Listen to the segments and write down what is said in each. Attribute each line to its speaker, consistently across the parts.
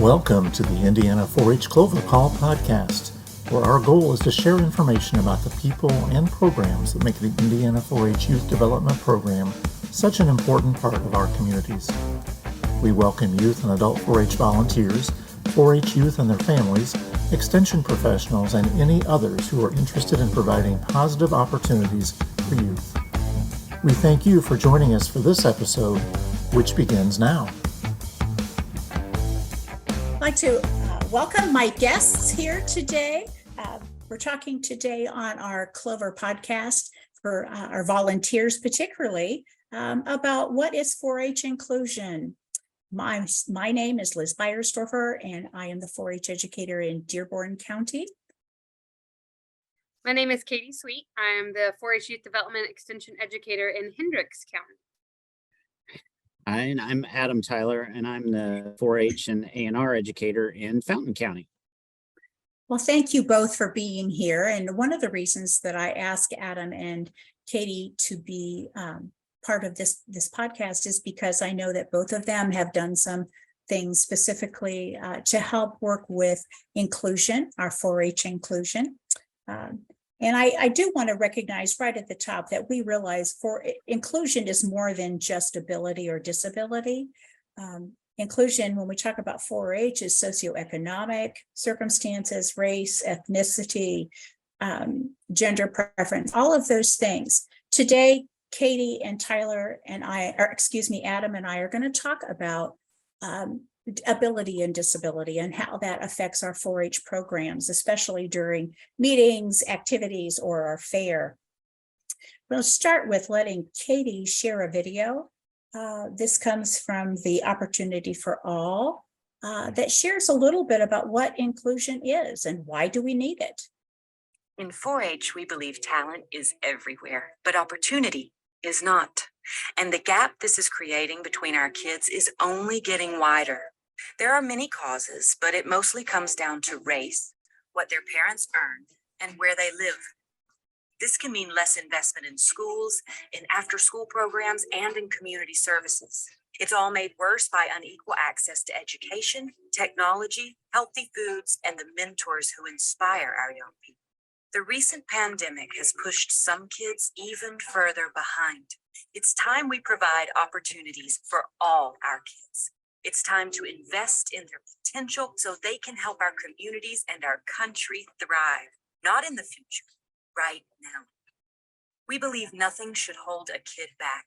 Speaker 1: Welcome to the Indiana 4-H Clover Call Podcast, where our goal is to share information about the people and programs that make the Indiana 4-H Youth Development Program such an important part of our communities. We welcome youth and adult 4-H volunteers, 4-H youth and their families, extension professionals, and any others who are interested in providing positive opportunities for youth. We thank you for joining us for this episode, which begins now.
Speaker 2: I'd like to welcome my guests here today. We're talking today on our Clover podcast for our volunteers particularly about what is 4-H inclusion. My name is Liz Beiersdorfer, and I am the 4-H educator in Dearborn County.
Speaker 3: My name is Kati Sweet. I'm the 4-H Youth Development Extension Educator in Hendricks County.
Speaker 4: And I'm Adam Tyler, and I'm the 4-H and A&R educator in Fountain County.
Speaker 2: Well, thank you both for being here. And one of the reasons that I asked Adam and Kati to be part of this podcast is because I know that both of them have done some things specifically to help work with inclusion, our 4-H inclusion. And I do want to recognize right at the top that we realize inclusion is more than just ability or disability. Inclusion, when we talk about 4-H, is socioeconomic circumstances, race, ethnicity, gender preference, all of those things. Today, Kati and Tyler and Adam and I are going to talk about ability and disability and how that affects our 4-H programs, especially during meetings, activities, or our fair. We'll start with letting Kati share a video. This comes from the Opportunity for All that shares a little bit about what inclusion is and why do we need it.
Speaker 5: In 4-H, we believe talent is everywhere, but opportunity is not. And the gap this is creating between our kids is only getting wider. There are many causes, but it mostly comes down to race, what their parents earned, and where they live. This can mean less investment in schools, in after-school programs, and in community services. It's all made worse by unequal access to education, technology, healthy foods, and the mentors who inspire our young people. The recent pandemic has pushed some kids even further behind. It's time we provide opportunities for all our kids. It's time to invest in their potential so they can help our communities and our country thrive, not in the future, right now. We believe nothing should hold a kid back,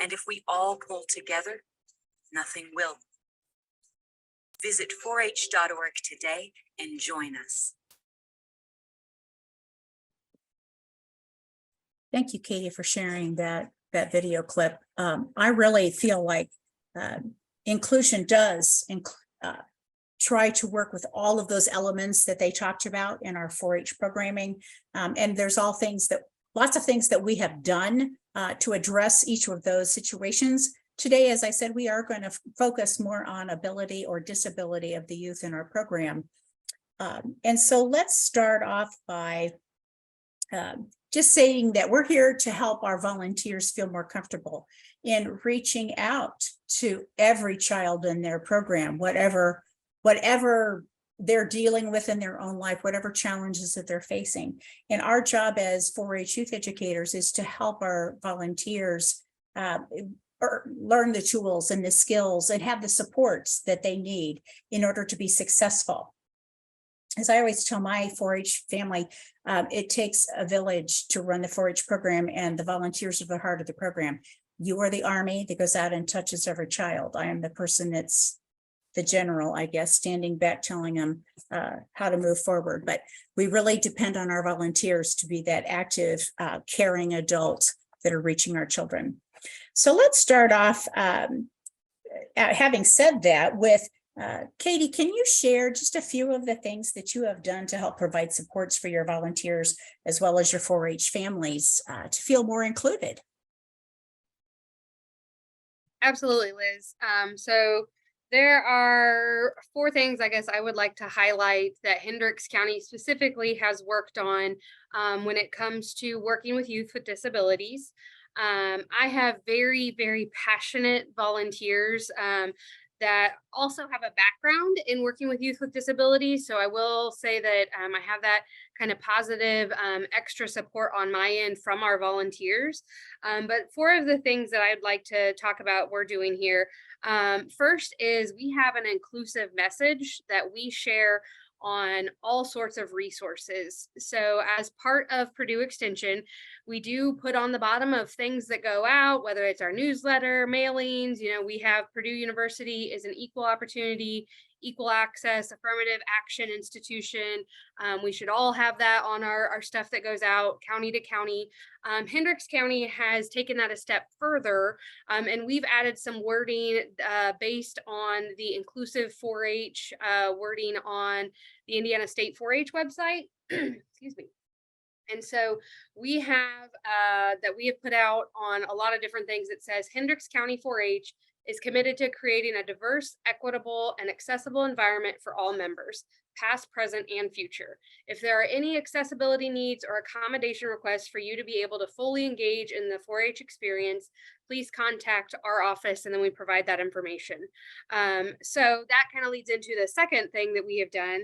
Speaker 5: and if we all pull together, nothing will. Visit 4h.org today and join us.
Speaker 2: Thank you, Kati, for sharing that video clip. I really feel like inclusion does try to work with all of those elements that they talked about in our 4-H programming. And there's lots of things that we have done to address each of those situations. Today, as I said, we are going to focus more on ability or disability of the youth in our program. And so let's start off by just saying that we're here to help our volunteers feel more comfortable in reaching out to every child in their program, whatever they're dealing with in their own life, whatever challenges that they're facing. And our job as 4-H youth educators is to help our volunteers learn the tools and the skills and have the supports that they need in order to be successful. As I always tell my 4-H family, it takes a village to run the 4-H program, and the volunteers are the heart of the program. You are the army that goes out and touches every child. I am the person that's the general, I guess, standing back, telling them how to move forward. But we really depend on our volunteers to be that active, caring adult that are reaching our children. So let's start off, having said that, with Kati, can you share just a few of the things that you have done to help provide supports for your volunteers as well as your 4-H families to feel more included?
Speaker 3: Absolutely, Liz. So there are 4 things I guess I would like to highlight that Hendricks County specifically has worked on when it comes to working with youth with disabilities. I have very, very passionate volunteers that also have a background in working with youth with disabilities. So I will say that I have that kind of positive extra support on my end from our volunteers. But 4 of the things that I'd like to talk about we're doing here. First is we have an inclusive message that we share on all sorts of resources. So as part of Purdue Extension, we do put on the bottom of things that go out, whether it's our newsletter, mailings, we have Purdue University is an equal opportunity, equal access, affirmative action institution. We should all have that on our stuff that goes out county to county. Hendricks County has taken that a step further, and we've added some wording based on the inclusive 4-H wording on the Indiana State 4-H website. Excuse me. And so we have that we have put out on a lot of different things. It says Hendricks County 4-H is committed to creating a diverse, equitable, and accessible environment for all members, past, present, and future. If there are any accessibility needs or accommodation requests for you to be able to fully engage in the 4-H experience, please contact our office, and then we provide that information. So that kind of leads into the second thing that we have done,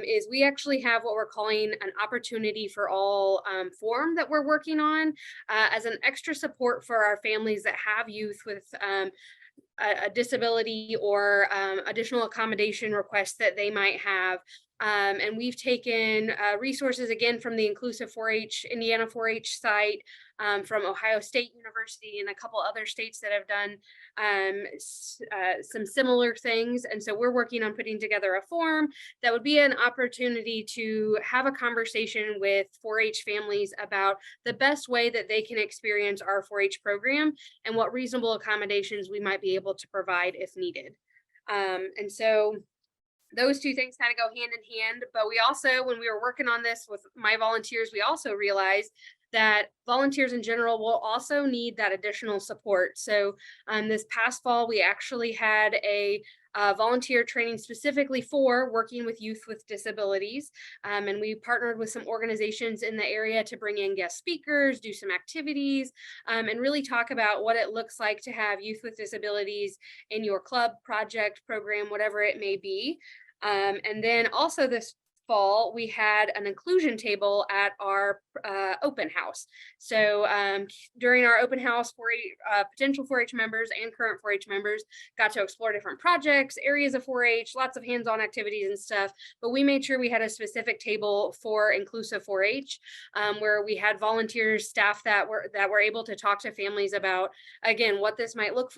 Speaker 3: is we actually have what we're calling an opportunity for all form that we're working on as an extra support for our families that have youth with a disability or additional accommodation requests that they might have. And we've taken resources again from the Inclusive 4-H, Indiana 4-H site, from Ohio State University and a couple other states that have done some similar things. And so we're working on putting together a form that would be an opportunity to have a conversation with 4-H families about the best way that they can experience our 4-H program and what reasonable accommodations we might be able to provide if needed. And so those 2 things kind of go hand in hand, but we also, when we were working on this with my volunteers, we also realized that volunteers in general will also need that additional support. So this past fall, we actually had a volunteer training specifically for working with youth with disabilities. And we partnered with some organizations in the area to bring in guest speakers, do some activities, and really talk about what it looks like to have youth with disabilities in your club, project, program, whatever it may be. And then also this fall, we had an inclusion table at our open house. So during our open house, potential 4-H members and current 4-H members got to explore different projects, areas of 4-H, lots of hands-on activities and stuff. But we made sure we had a specific table for inclusive 4-H, where we had volunteers, staff that were able to talk to families about, again, what this might look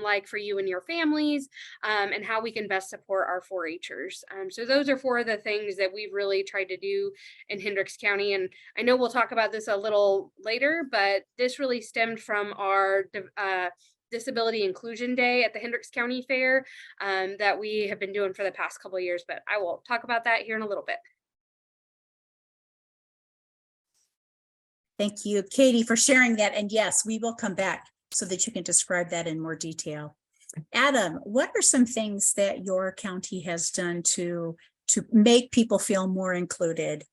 Speaker 3: like for you and your families, and how we can best support our 4-Hers. So those are 4 of the things that we've really tried to do in Hendricks County. And I know we'll talk about this a little later, but this really stemmed from our Disability Inclusion Day at the Hendricks County Fair that we have been doing for the past couple of years, but I will talk about that here in a little bit.
Speaker 2: Thank you, Kati, for sharing that. And yes, we will come back so that you can describe that in more detail. Adam, what are some things that your county has done to make people feel more included?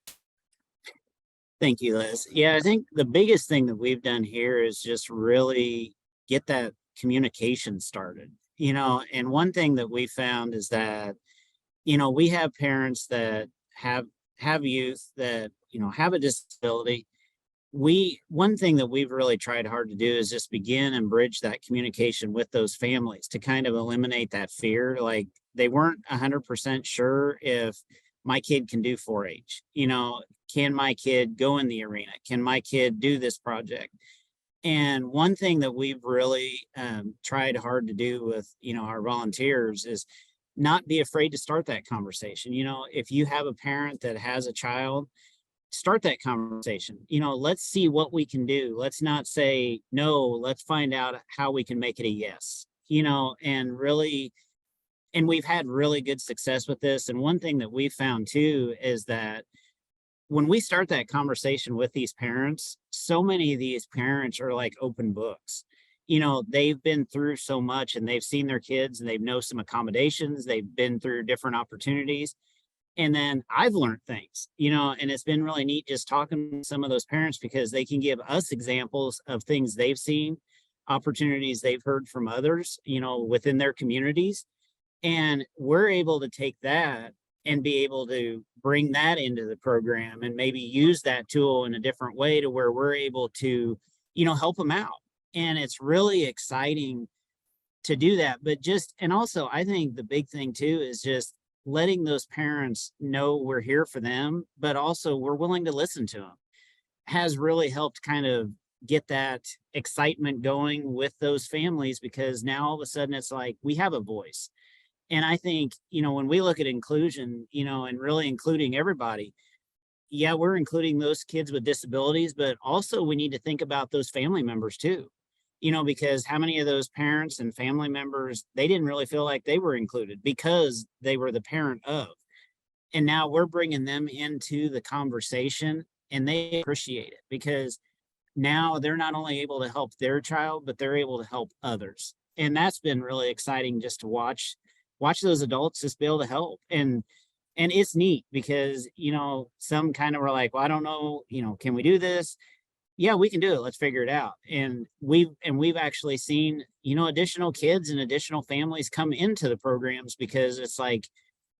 Speaker 4: Thank you, Liz. Yeah, I think the biggest thing that we've done here is just really get that communication started, and one thing that we found is that, we have parents that have youth that, have a disability. One thing that we've really tried hard to do is just begin and bridge that communication with those families to kind of eliminate that fear. Like, they weren't 100% sure if my kid can do 4-H, can my kid go in the arena? Can my kid do this project? And one thing that we've really tried hard to do with, our volunteers is not be afraid to start that conversation. If you have a parent that has a child, start that conversation. Let's see what we can do. Let's not say no, let's find out how we can make it a yes, and we've had really good success with this. And one thing that we found too is that when we start that conversation with these parents, so many of these parents are like open books. They've been through so much and they've seen their kids and they know some accommodations, they've been through different opportunities. And then I've learned things, and it's been really neat just talking to some of those parents because they can give us examples of things they've seen. opportunities they've heard from others, within their communities. And we're able to take that and be able to bring that into the program and maybe use that tool in a different way to where we're able to, help them out. And it's really exciting to do that. But and also I think the big thing too is just letting those parents know we're here for them, but also we're willing to listen to them has really helped kind of get that excitement going with those families, because now all of a sudden it's like we have a voice. And I think, when we look at inclusion, and really including everybody, yeah, we're including those kids with disabilities, but also we need to think about those family members too, because how many of those parents and family members, they didn't really feel like they were included because they were the parent of. And now we're bringing them into the conversation and they appreciate it because now they're not only able to help their child, but they're able to help others. And that's been really exciting just to watch those adults just be able to help. And it's neat because, some kind of were like, well, I don't know, can we do this? Yeah, we can do it. Let's figure it out. And we've actually seen, additional kids and additional families come into the programs because it's like,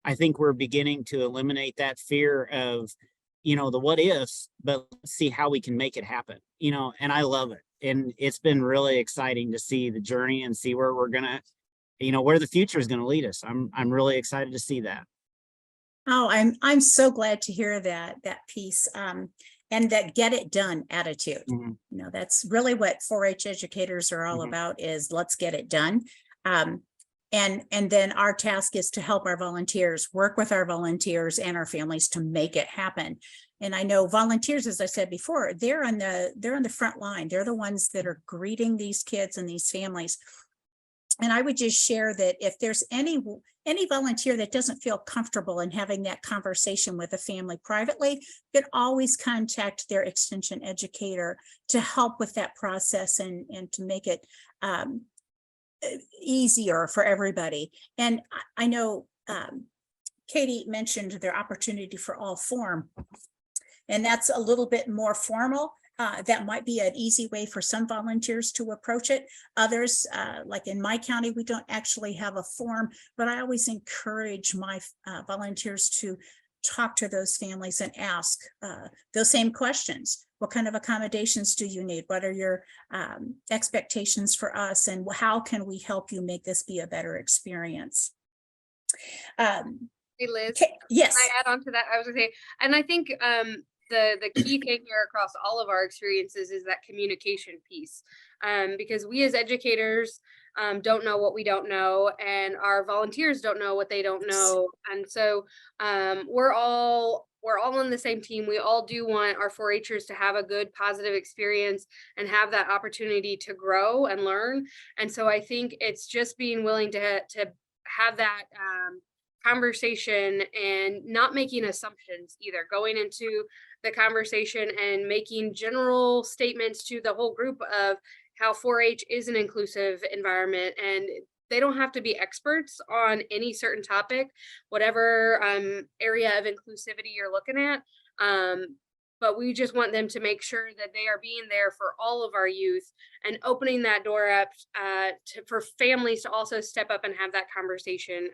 Speaker 4: I think we're beginning to eliminate that fear of, the what ifs, but let's see how we can make it happen, and I love it. And it's been really exciting to see the journey and see where we're gonna, where the future is going to lead us. I'm really excited to see that.
Speaker 2: Oh, I'm so glad to hear that piece, and that get it done attitude.
Speaker 4: Mm-hmm.
Speaker 2: That's really what 4-H educators are all
Speaker 4: Mm-hmm.
Speaker 2: about, is let's get it done. And then our task is to help our volunteers, work with our volunteers and our families to make it happen. And I know volunteers, as I said before, they're on the front line. They're the ones that are greeting these kids and these families. And I would just share that if there's any volunteer that doesn't feel comfortable in having that conversation with a family privately, you can always contact their extension educator to help with that process and to make it easier for everybody. And I know Kati mentioned their opportunity for all form, and that's a little bit more formal. That might be an easy way for some volunteers to approach it. Others, like in my county, we don't actually have a form, but I always encourage my volunteers to talk to those families and ask those same questions. What kind of accommodations do you need? What are your expectations for us? And how can we help you make this be a better experience?
Speaker 3: Hey, Liz.
Speaker 2: Yes.
Speaker 3: Can I add on to that? I was gonna say, and I think the key thing here across all of our experiences is that communication piece, because we as educators don't know what we don't know, and our volunteers don't know what they don't know. And so we're all on the same team. We all do want our 4-Hers to have a good, positive experience and have that opportunity to grow and learn. And so I think it's just being willing to have that conversation and not making assumptions either, going into the conversation and making general statements to the whole group of how 4-H is an inclusive environment, and they don't have to be experts on any certain topic, whatever area of inclusivity you're looking at. But we just want them to make sure that they are being there for all of our youth and opening that door up for families to also step up and have that conversation,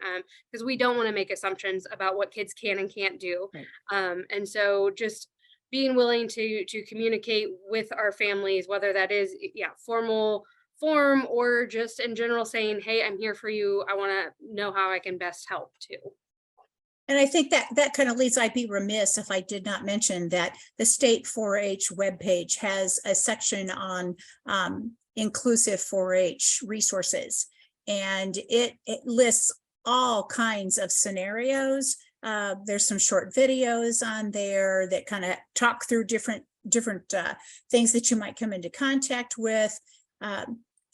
Speaker 3: because we don't want to make assumptions about what kids can and can't do. Right. And so just being willing to communicate with our families, whether that is formal form or just in general saying, hey, I'm here for you. I want to know how I can best help too.
Speaker 2: And I think that kind of leads, I'd be remiss if I did not mention that the state 4-H webpage has a section on inclusive 4-H resources, and it lists all kinds of scenarios. There's some short videos on there that kind of talk through different things that you might come into contact with.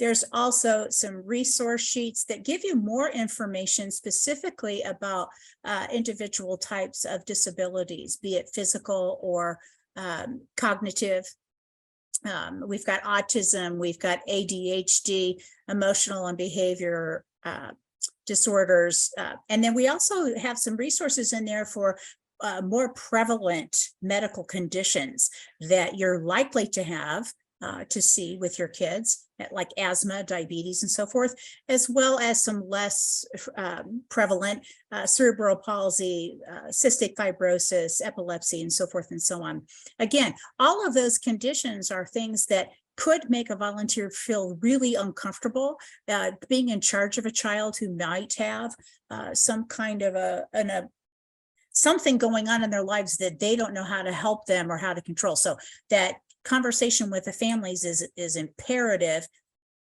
Speaker 2: There's also some resource sheets that give you more information specifically about individual types of disabilities, be it physical or cognitive. We've got autism, we've got ADHD, emotional and behavior disorders. And then we also have some resources in there for more prevalent medical conditions that you're likely to have to see with your kids, like asthma, diabetes, and so forth, as well as some less prevalent cerebral palsy, cystic fibrosis, epilepsy, and so forth and so on. Again, all of those conditions are things that could make a volunteer feel really uncomfortable, being in charge of a child who might have some kind of something going on in their lives that they don't know how to help them or how to control. So that conversation with the families is imperative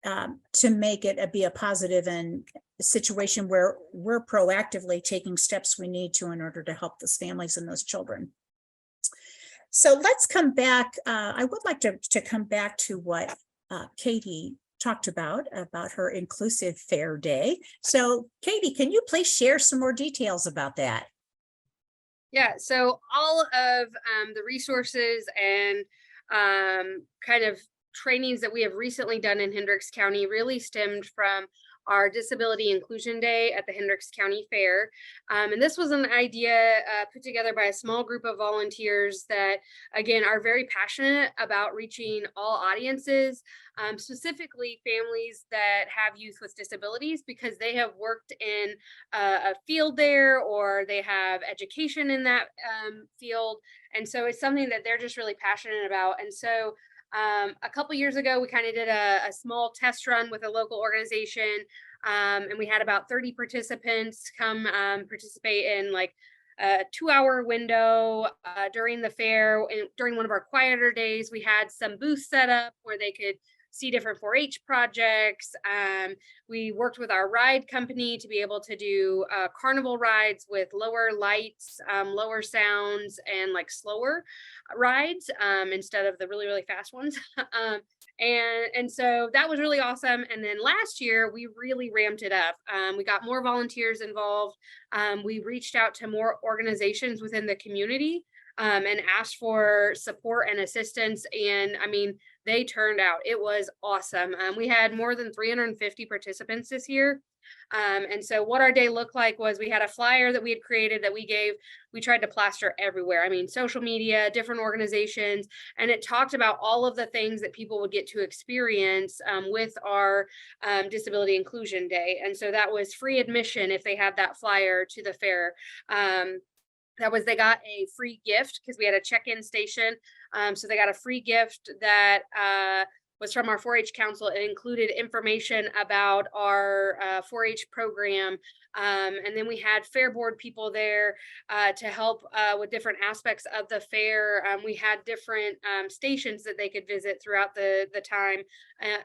Speaker 2: to make it be a positive and situation where we're proactively taking steps we need to in order to help those families and those children. So let's come back. I would like to come back to what Kati talked about her inclusive fair day. So Kati, can you please share some more details about that?
Speaker 3: Yeah, so all of the resources and kind of trainings that we have recently done in Hendricks County really stemmed from our Disability Inclusion Day at the Hendricks County Fair. And this was an idea put together by a small group of volunteers that, again, are very passionate about reaching all audiences, specifically families that have youth with disabilities, because they have worked in a field there or they have education in that field. And so it's something that they're just really passionate about. And so a couple years ago, we kind of did a small test run with a local organization, and we had about 30 participants come participate in like a 2-hour window during the fair. And during one of our quieter days, we had some booths set up where they could see different 4-H projects. We worked with our ride company to be able to do carnival rides with lower lights, lower sounds, and like slower rides instead of the really, really fast ones. And so that was really awesome. And then last year, we really ramped it up. We got more volunteers involved. We reached out to more organizations within the community and asked for support and assistance. And I mean, they turned out. It was awesome. We had more than 350 participants this year. And so what our day looked like was we had a flyer that we had created that we tried to plaster everywhere. I mean, social media, different organizations, and it talked about all of the things that people would get to experience with our Disability Inclusion Day. And so that was free admission if they had that flyer to the fair. They got a free gift because we had a check-in station. So they got a free gift that was from our 4-H council. It included information about our 4-H program. And then we had fair board people there to help with different aspects of the fair. We had different stations that they could visit throughout the time.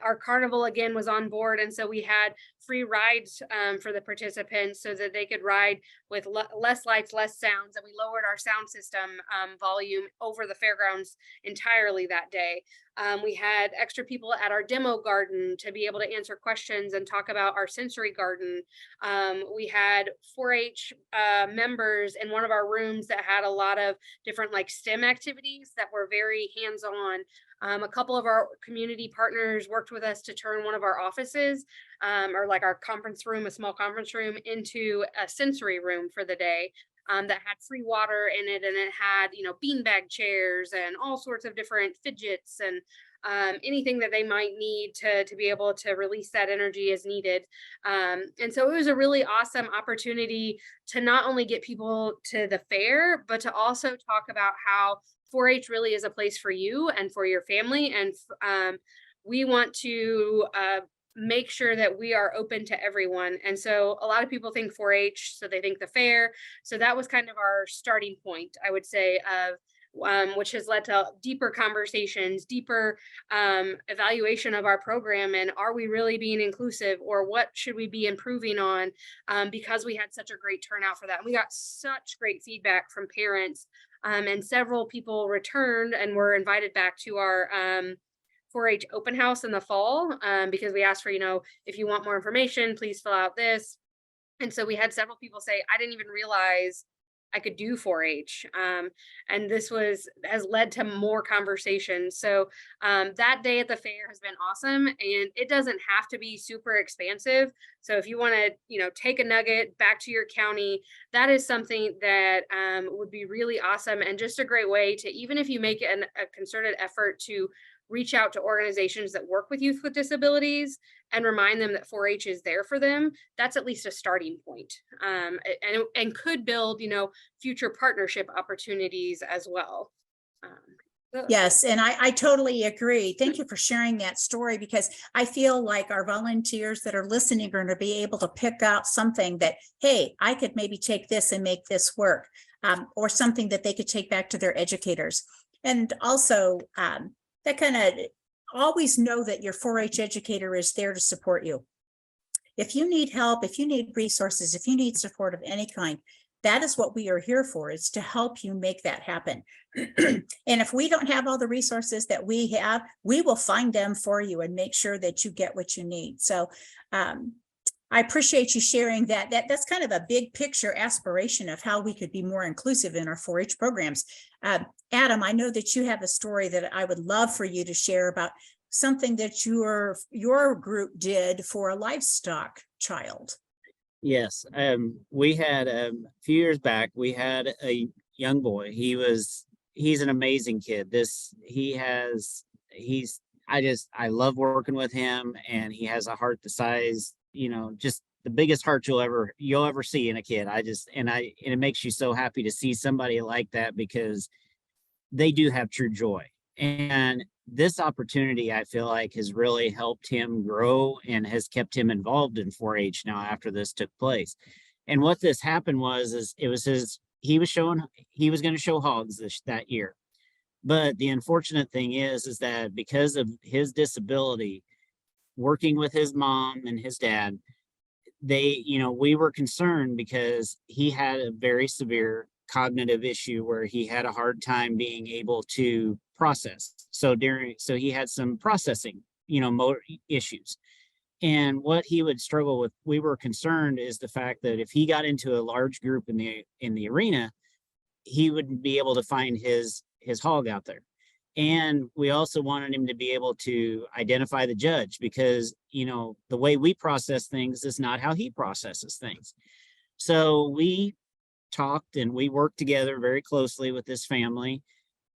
Speaker 3: Our carnival again was on board. And so we had free rides for the participants so that they could ride with less lights, less sounds. And we lowered our sound system volume over the fairgrounds entirely that day. We had extra people at our demo garden to be able to answer questions and talk about our sensory garden. We had 4-H members in one of our rooms that had a lot of different like STEM activities that were very hands-on. A couple of our community partners worked with us to turn one of our offices or like our conference room, a small conference room, into a sensory room for the day. That had free water in it, and it had, beanbag chairs and all sorts of different fidgets and anything that they might need to be able to release that energy as needed. And so it was a really awesome opportunity to not only get people to the fair, but to also talk about how 4-H really is a place for you and for your family. And we want to make sure that we are open to everyone. And so a lot of people think 4-H, so they think the fair. So that was kind of our starting point, I would say, of which has led to deeper conversations, deeper evaluation of our program. And are we really being inclusive, or what should we be improving on? Because we had such a great turnout for that. And we got such great feedback from parents, and several people returned and were invited back to our 4-H open house in the fall, because we asked for, if you want more information, please fill out this. And so we had several people say, I didn't even realize I could do 4-H. And this has led to more conversations. So that day at the fair has been awesome, and it doesn't have to be super expansive. So if you want to, take a nugget back to your county, that is something that would be really awesome, and just a great way to, even if you make a concerted effort to reach out to organizations that work with youth with disabilities and remind them that 4-H is there for them, that's at least a starting point. And could build, future partnership opportunities as well.
Speaker 2: Yes, and I totally agree. Thank you for sharing that story, because I feel like our volunteers that are listening are going to be able to pick out something that, hey, I could maybe take this and make this work, or something that they could take back to their educators. And also that kind of always know that your 4-H educator is there to support you. If you need help, if you need resources, if you need support of any kind, that is what we are here for, is to help you make that happen. And if we don't have all the resources that we have, we will find them for you and make sure that you get what you need. So I appreciate you sharing that. That's kind of a big picture aspiration of how we could be more inclusive in our 4-H programs. Adam, I know that you have a story that I would love for you to share about something that your group did for a livestock child.
Speaker 4: Yes, we had a few years back, we had a young boy. He's an amazing kid. I love working with him, and he has a heart the size, just the biggest heart you'll ever see in a kid. And it makes you so happy to see somebody like that, because they do have true joy. And this opportunity, I feel like, has really helped him grow and has kept him involved in 4-H now after this took place. And what this happened was he was going to show hogs that year. But the unfortunate thing is that because of his disability, working with his mom and his dad, we were concerned because he had a very severe cognitive issue where he had a hard time being able to process. So he had some processing, motor issues. And what he would struggle with, we were concerned, is the fact that if he got into a large group in the arena, he wouldn't be able to find his hog out there. And we also wanted him to be able to identify the judge, because, the way we process things is not how he processes things. So we talked and we worked together very closely with this family.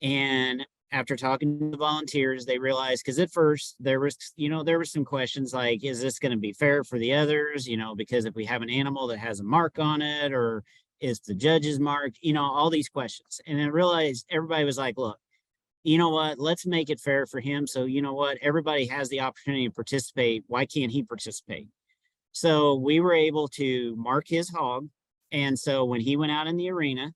Speaker 4: And after talking to the volunteers, they realized, because at first there were some questions like, is this going to be fair for the others? Because if we have an animal that has a mark on it, or is the judge's mark, all these questions. And I realized everybody was like, look, you know what, let's make it fair for him. So everybody has the opportunity to participate. Why can't he participate? So we were able to mark his hog. And so when he went out in the arena,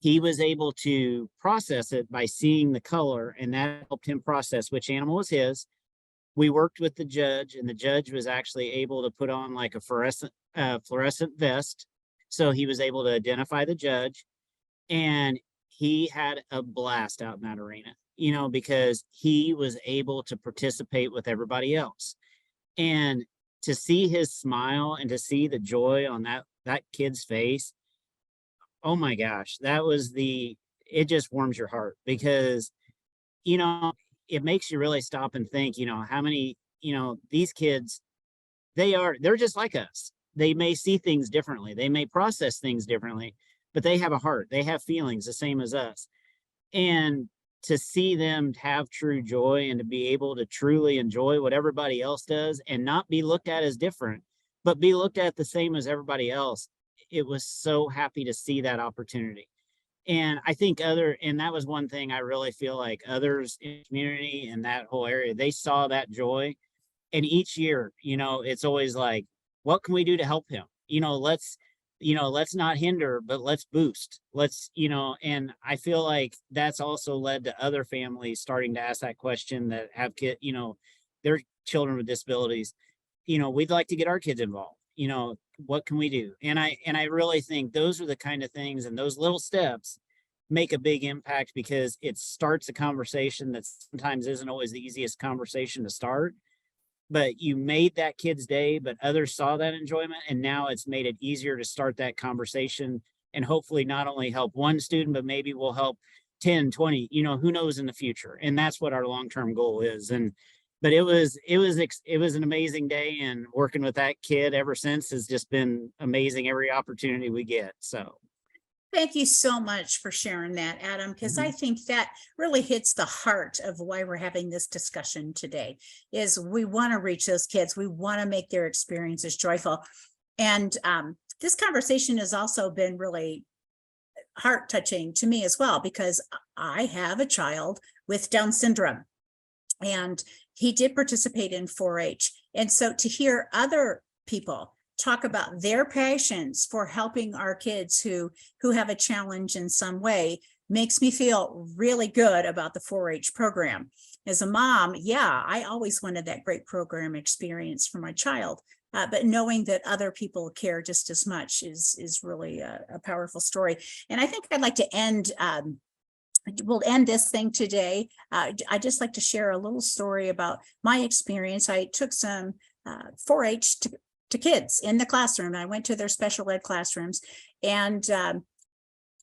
Speaker 4: he was able to process it by seeing the color, and that helped him process which animal was his. We worked with the judge, and the judge was actually able to put on like a fluorescent vest. So he was able to identify the judge, and he had a blast out in that arena, because he was able to participate with everybody else. And to see his smile and to see the joy on that kid's face, oh my gosh, it just warms your heart, because, it makes you really stop and think, how many, these kids, they're just like us. They may see things differently. They may process things differently, but they have a heart. They have feelings the same as us. And to see them have true joy and to be able to truly enjoy what everybody else does and not be looked at as different, but be looked at the same as everybody else. It was so happy to see that opportunity. And I think and that was one thing I really feel like others in the community and that whole area, they saw that joy. And each year, it's always like, what can we do to help him? Let's not hinder, but let's boost. And I feel like that's also led to other families starting to ask that question that have their children with disabilities. We'd like to get our kids involved. What can we do? And I really think those are the kind of things, and those little steps make a big impact, because it starts a conversation that sometimes isn't always the easiest conversation to start. But you made that kid's day, but others saw that enjoyment, and now it's made it easier to start that conversation, and hopefully not only help one student, but maybe we'll help 10, 20, who knows in the future. And that's what our long-term goal is. But it was an amazing day, and working with that kid ever since has just been amazing every opportunity we get. So
Speaker 2: Thank you so much for sharing that, Adam, because I think that really hits the heart of why we're having this discussion today. Is we want to reach those kids. We want to make their experiences joyful. And this conversation has also been really heart touching to me as well, because I have a child with Down syndrome, and he did participate in 4-H. And so to hear other people talk about their passions for helping our kids who have a challenge in some way makes me feel really good about the 4-H program. As a mom, yeah, I always wanted that great program experience for my child, but knowing that other people care just as much is really a powerful story. And I think I'd like to end, we'll end this thing today. I just like to share a little story about my experience. I took some 4-H to kids in the classroom. I went to their special ed classrooms, and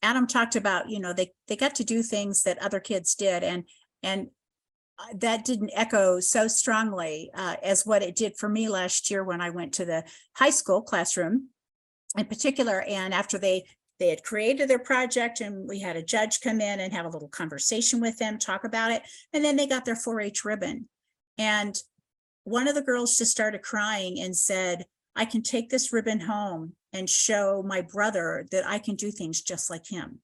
Speaker 2: Adam talked about, they got to do things that other kids did, and that didn't echo so strongly as what it did for me last year when I went to the high school classroom in particular. And after they had created their project, and we had a judge come in and have a little conversation with them, talk about it, and then they got their 4-H ribbon. And one of the girls just started crying and said, I can take this ribbon home and show my brother that I can do things just like him.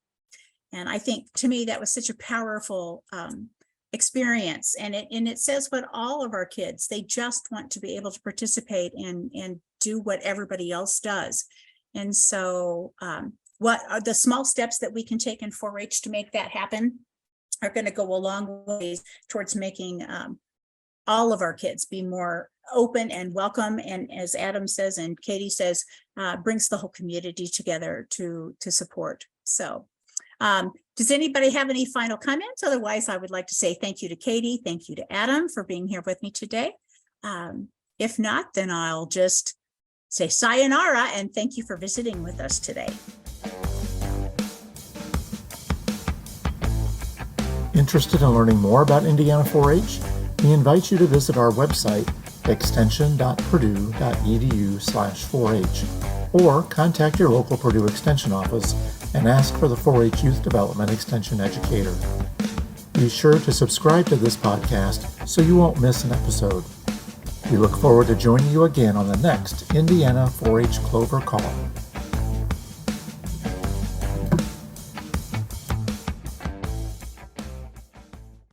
Speaker 2: And I think, to me, that was such a powerful experience. And it says what all of our kids, they just want to be able to participate and do what everybody else does. And so what are the small steps that we can take in 4-H to make that happen are going to go a long ways towards making all of our kids be more open and welcome. And as Adam says, and Kati says, brings the whole community together to support. So does anybody have any final comments? Otherwise, I would like to say thank you to Kati. Thank you to Adam for being here with me today. If not, then I'll just say sayonara and thank you for visiting with us today.
Speaker 1: Interested in learning more about Indiana 4-H? We invite you to visit our website, extension.purdue.edu/4H, or contact your local Purdue Extension office and ask for the 4-H Youth Development Extension Educator. Be sure to subscribe to this podcast so you won't miss an episode. We look forward to joining you again on the next Indiana 4-H Clover Call.